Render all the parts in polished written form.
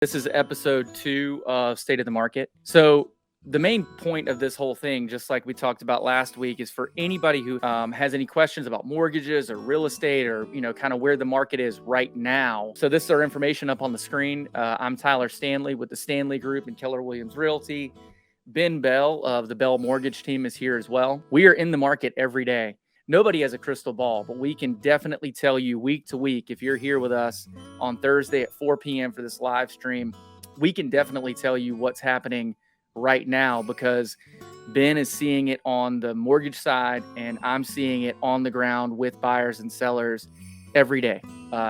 This is episode 2 of State of the Market. So the main point of this whole thing, just like we talked about last week, is for anybody who has any questions about mortgages or real estate or, kind of where the market is right now. So this is our information up on the screen. I'm Tyler Stanley with the Stanley Group and Keller Realty. Ben Bell of the Bell Mortgage team is here as well. We are in the market every day. Nobody has a crystal ball, but we can definitely tell you week to week, if you're here with us on Thursday at 4 p.m. for this live stream, we can definitely tell you what's happening right now because Ben is seeing it on the mortgage side and I'm seeing it on the ground with buyers and sellers every day.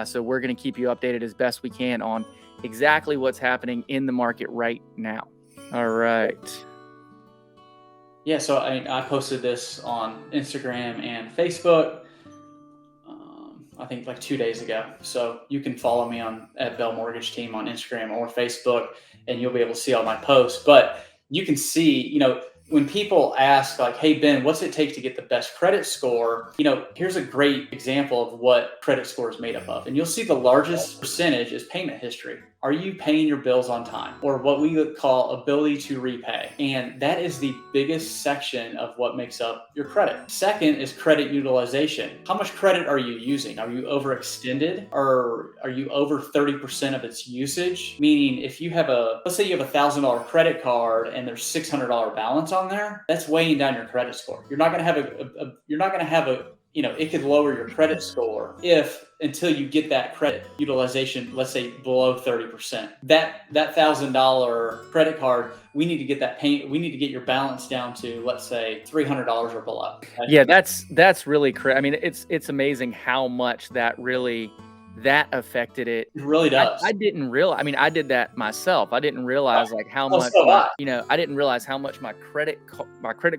So we're going to keep you updated as best we can on exactly what's happening in the market right now. All right. Yeah, so I posted this on Instagram and Facebook, I think like 2 days ago. So you can follow me at Bell Mortgage Team on Instagram or Facebook, and you'll be able to see all my posts. But you can see, when people ask like, hey, Ben, what's it take to get the best credit score? Here's a great example of what credit score is made up of. And you'll see the largest percentage is payment history. Are you paying your bills on time? Or what we would call ability to repay. And that is the biggest section of what makes up your credit. Second is credit utilization. How much credit are you using? Are you overextended? Or are you over 30% of its usage? Meaning if you have let's say you have $1,000 credit card and there's $600 balance on there, that's weighing down your credit score. You're not going to have it could lower your credit score until you get that credit utilization, let's say below 30%. That $1,000 credit card, we need to get your balance down to, let's say, $300 or below. Yeah, that's really crazy. I mean, it's amazing how much that affected it. It really does. I didn't realize. I mean, I did that myself. I didn't realize how much. I didn't realize how much my credit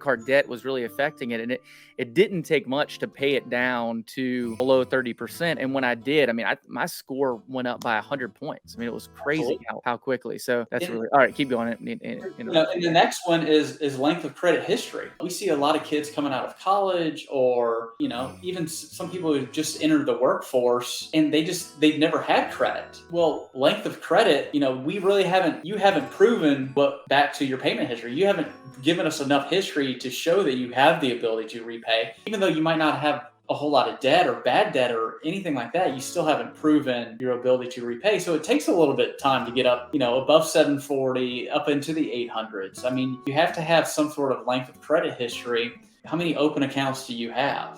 card debt was really affecting it, and it didn't take much to pay it down to below 30%. And when I did, I mean, my score went up by 100 points. I mean, it was crazy how quickly. So that's really all right. Keep going. And the next one is length of credit history. We see a lot of kids coming out of college, or even some people who just entered the workforce, and they've never had credit. Well, length of credit, you haven't proven back to your payment history. You haven't given us enough history to show that you have the ability to repay. Even though you might not have a whole lot of debt or bad debt or anything like that, you still haven't proven your ability to repay. So it takes a little bit of time to get up, above 740, up into the 800s. I mean, you have to have some sort of length of credit history. How many open accounts do you have?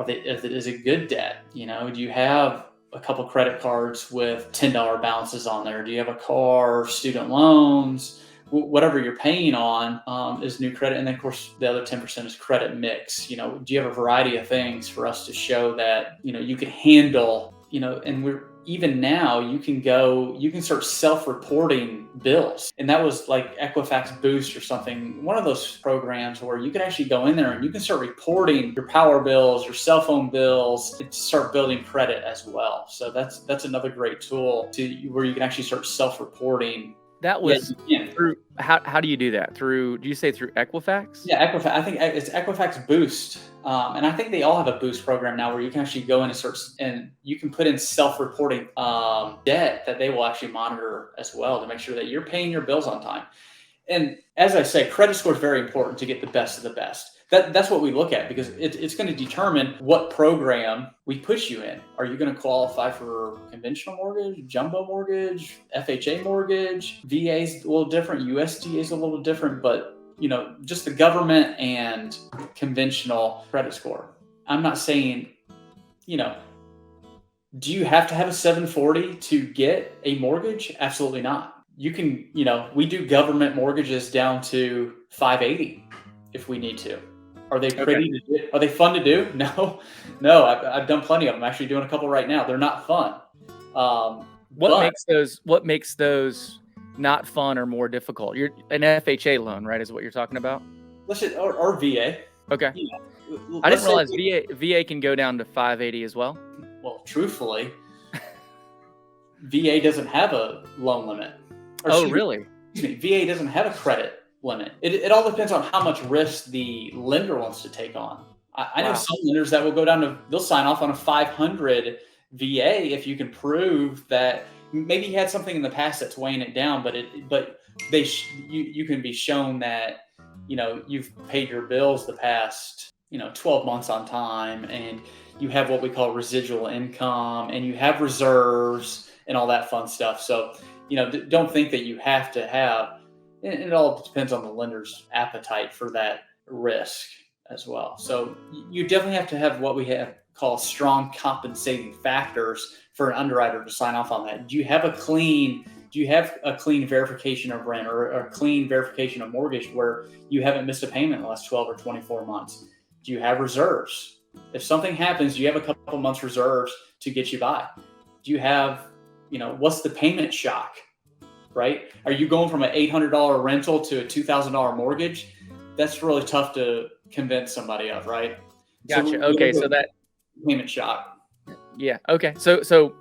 Is it good debt? Do you have a couple credit cards with $10 balances on there? Do you have a car, student loans? Whatever you're paying on is new credit. And then, of course, the other 10% is credit mix. Do you have a variety of things for us to show that, you can handle, and even now you can start self-reporting bills. And that was like Equifax Boost or something, one of those programs where you can actually go in there and you can start reporting your power bills, your cell phone bills, and start building credit as well. So that's another great tool where you can actually start self-reporting. That was through, how do you do that? Do you say through Equifax? Yeah, Equifax. I think it's Equifax Boost. And I think they all have a Boost program now where you can actually go in and you can put in self-reporting debt that they will actually monitor as well to make sure that you're paying your bills on time. And as I say, credit score is very important to get the best of the best. That's what we look at because it's going to determine what program we push you in. Are you going to qualify for conventional mortgage, jumbo mortgage, FHA mortgage? VA is a little different. USDA is a little different, but just the government and conventional credit score. I'm not saying, do you have to have a 740 to get a mortgage? Absolutely not. You can, we do government mortgages down to 580 if we need to. Are they pretty to do? Are they fun to do? No. I've done plenty of them. I'm actually doing a couple right now. They're not fun. What makes those not fun or more difficult? You're an FHA loan, right? Is what you're talking about? Or VA. Okay. I didn't realize VA can go down to 580 as well. Well, truthfully, VA doesn't have a loan limit. Really? VA doesn't have a credit limit. It all depends on how much risk the lender wants to take on. I know some lenders that will go down to, they'll sign off on a 500 VA if you can prove that maybe you had something in the past that's weighing it down, but you can be shown that, you've paid your bills the past, 12 months on time, and you have what we call residual income, and you have reserves and all that fun stuff. So, don't think that you have to have, and it all depends on the lender's appetite for that risk as well. So you definitely have to have what we have call strong compensating factors for an underwriter to sign off on that. Do you have a clean verification of rent, or a clean verification of mortgage where you haven't missed a payment in the last 12 or 24 months? Do you have reserves? If something happens, do you have a couple months reserves to get you by? Do you have, what's the payment shock, right? Are you going from an $800 rental to a $2,000 mortgage? That's really tough to convince somebody of, right? Gotcha. Okay. So that payment shock. Yeah. Okay. So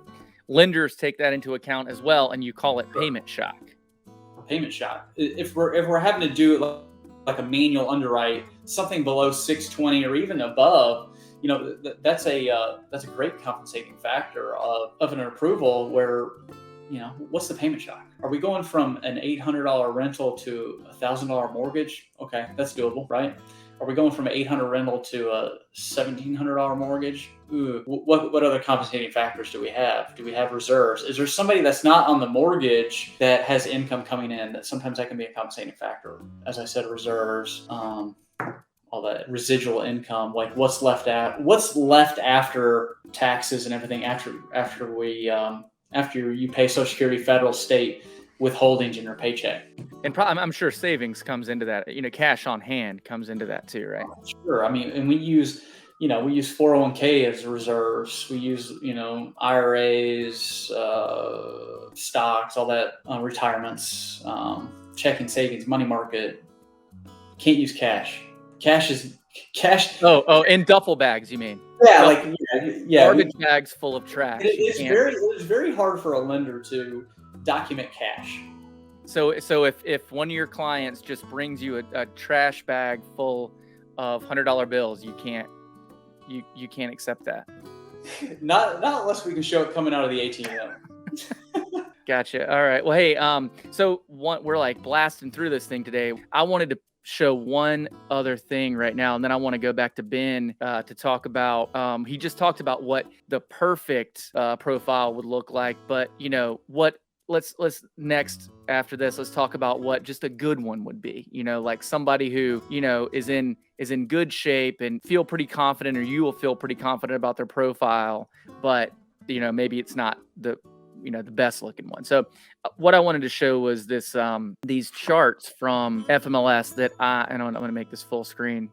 lenders take that into account as well, and you call it payment shock. Payment shock. If we're having to do it like a manual underwrite, something below 620 or even above, that's a great compensating factor of an approval where, what's the payment shock? Are we going from an $800 rental to a $1,000 mortgage? Okay, that's doable, right? Are we going from an $800 rental to a $1,700 mortgage? Ooh, what other compensating factors do we have? Do we have reserves? Is there somebody that's not on the mortgage that has income coming in? That sometimes that can be a compensating factor. As I said, reserves, all that residual income, like what's left after taxes and everything after you pay Social Security, federal, state withholdings in your paycheck. And I'm sure savings comes into that. Cash on hand comes into that too, right? Sure. I mean, and we use 401k as reserves. We use, IRAs, stocks, all that, retirements, checking, savings, money market. Can't use cash. Cash. Oh, in duffel bags, you mean? Yeah, garbage bags full of trash. It's very hard for a lender to document cash. So if one of your clients just brings you a trash bag full of $100 bills, you can't accept that. Not unless we can show it coming out of the ATM. Gotcha. All right. Well, hey, we're like blasting through this thing today. I wanted to show one other thing right now, and then I want to go back to Ben to talk about. He just talked about what the perfect profile would look like, but let's next after this, let's talk about what just a good one would be. Like somebody who is in good shape and feel pretty confident, or you will feel pretty confident about their profile, but maybe it's not the best looking one. So what I wanted to show was these charts from FMLS that I'm going to make this full screen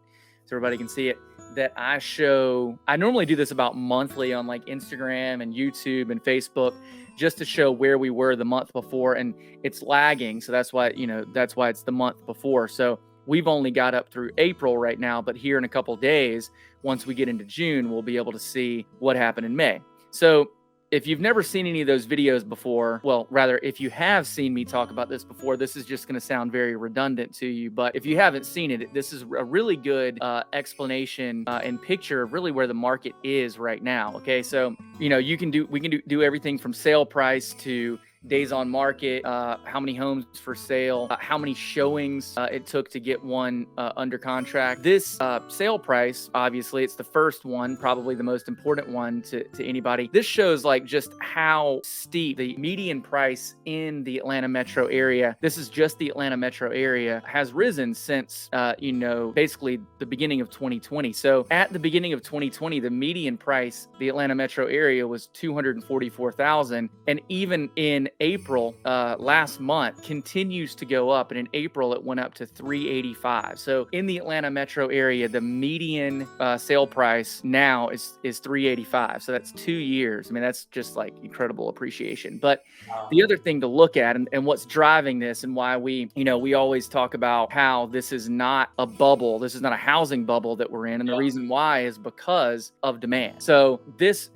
so everybody can see it, that I show. I normally do this about monthly on like Instagram and YouTube and Facebook, just to show where we were the month before, and it's lagging. So that's why it's the month before. So we've only got up through April right now, but here in a couple of days, once we get into June, we'll be able to see what happened in May. So if you've never seen any of those videos before, well, rather, if you have seen me talk about this before, this is just going to sound very redundant to you. But if you haven't seen it, this is a really good explanation and picture of really where the market is right now. Okay, so we can do everything from sale price to days on market, how many homes for sale, how many showings it took to get one under contract. This sale price, obviously, it's the first one, probably the most important one to anybody. This shows like just how steep the median price in the Atlanta metro area, this is just the Atlanta metro area, has risen since, basically the beginning of 2020. So at the beginning of 2020, the median price, the Atlanta metro area, was $244,000. And even in April last month continues to go up, and in April it went up to $385. So in the Atlanta metro area, the median sale price now is $385. So that's 2 years. I mean, that's just like incredible appreciation. But the other thing to look at, and what's driving this, and why we always talk about how this is not a bubble, this is not a housing bubble that we're in, and the reason why is because of demand. So this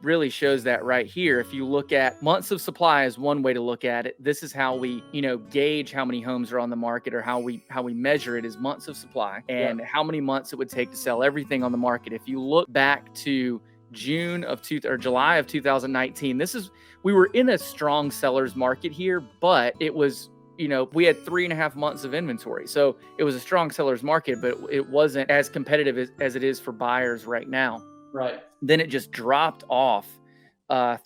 really shows that right here. If you look at months of supply is one way to look at it. This is how we, gauge how many homes are on the market, or how we measure it is months of supply and how many months it would take to sell everything on the market. If you look back to July of 2019. We were in a strong seller's market here, but it was, we had 3.5 months of inventory. So it was a strong seller's market, but it wasn't as competitive as it is for buyers right now. Right. Then it just dropped off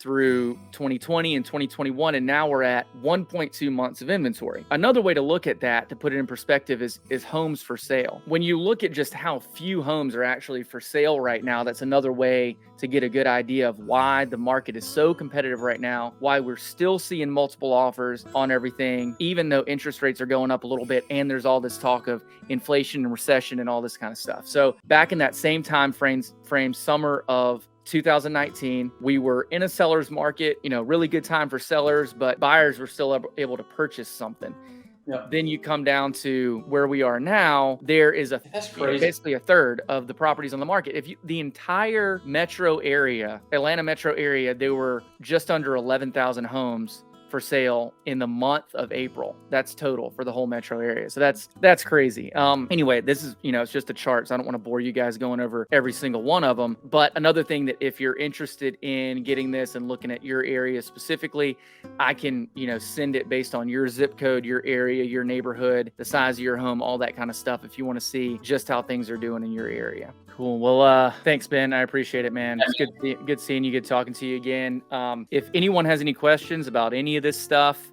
through 2020 and 2021, and now we're at 1.2 months of inventory. Another way to look at that, to put it in perspective, is homes for sale. When you look at just how few homes are actually for sale right now, that's another way to get a good idea of why the market is so competitive right now, why we're still seeing multiple offers on everything, even though interest rates are going up a little bit, and there's all this talk of inflation and recession and all this kind of stuff. So back in that same time frame, summer of 2019, we were in a seller's market, really good time for sellers, but buyers were still able to purchase something. Yep. Then you come down to where we are now, there is basically a third of the properties on the market. The entire metro area, Atlanta metro area, there were just under 11,000 homes for sale in the month of April. That's total for the whole metro area. So that's crazy. Anyway, this is, it's just a chart, so I don't want to bore you guys going over every single one of them. But another thing, that if you're interested in getting this and looking at your area specifically, I can, send it based on your zip code, your area, your neighborhood, the size of your home, all that kind of stuff, if you want to see just how things are doing in your area. Cool. Well, thanks, Ben. I appreciate it, man. It's good seeing you, good talking to you again. If anyone has any questions about any of this stuff,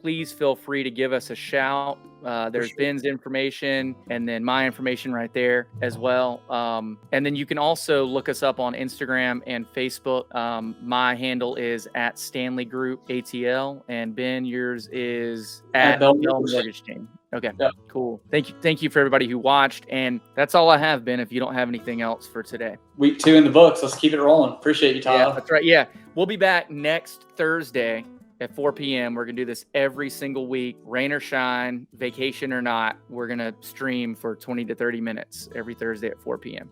please feel free to give us a shout. There's Ben's information and then my information right there as well. And then you can also look us up on Instagram and Facebook. My handle is at Stanley Group ATL, and Ben, yours is at Bell Mortgage Team. Okay, yep. Cool. Thank you for everybody who watched, and that's all I have, Ben, if you don't have anything else for today. Week 2 in the books. Let's keep it rolling. Appreciate you, Tyler. Yeah, that's right. Yeah, we'll be back next Thursday at 4 p.m. We're going to do this every single week, rain or shine, vacation or not. We're going to stream for 20 to 30 minutes every Thursday at 4 p.m.